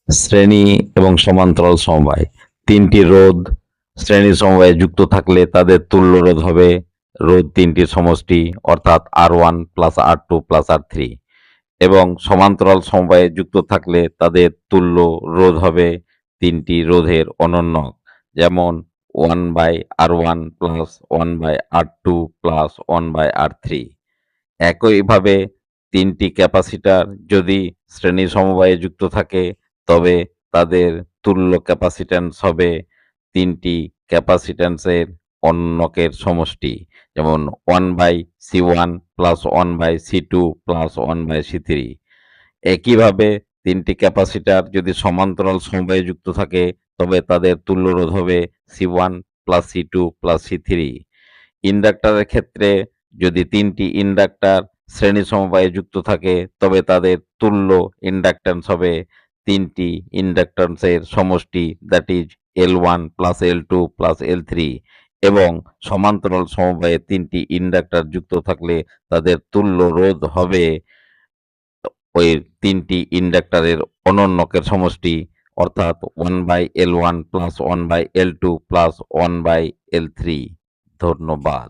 শ্রেণী এবং সমান্তরাল সমবায়। তিনটি রোধ শ্রেণী সমবায়ে যুক্ত থাকলে তাদের তুল্য রোধ হবে রোধ তিনটির সমষ্টি, অর্থাৎ R1 plus R2 plus R3। এবং সমান্তরাল সমবায়ে যুক্ত থাকলে তাদের তুল্য রোধ হবে তিনটি রোধের অনন্যক, যেমন 1/R1 plus 1/R2 plus 1/R3। একইভাবে তিনটি ক্যাপাসিটর যদি শ্রেণী সমবায়ে যুক্ত থাকে তবে তাদের তুল্য ক্যাপাসিট্যান্স হবে তিনটি ক্যাপাসিট্যান্সের অনন্যকের সমষ্টি, যেমন 1/C1 plus 1/C2 plus 1/C3। একইভাবে তিনটি ক্যাপাসিটর যদি সমান্তরাল সমবায়ে যুক্ত থাকে তবে তাদের তুল্য রোধ হবে C1 plus C2 plus C3। ইন্ডাক্টরের ক্ষেত্রে যদি তিনটি ইন্ডাক্টর শ্রেণী সমবায়ে যুক্ত থাকে তবে তাদের তুল্য ইন্ডাকট্যান্স হবে তিনটি ইন্ডাকট্যান্সের সমষ্টি, that is L1 plus L2 plus L3। এবং সমান্তরাল সমবায়ে তিনটি ইন্ডাক্টর যুক্ত থাকলে তাদের তুল্য রোধ হবে ওই তিনটি ইন্ডাক্টরের অনন্যকের সমষ্টি, অর্থাৎ 1/L1 plus 1/L2 plus 1/L3। ধন্যবাদ।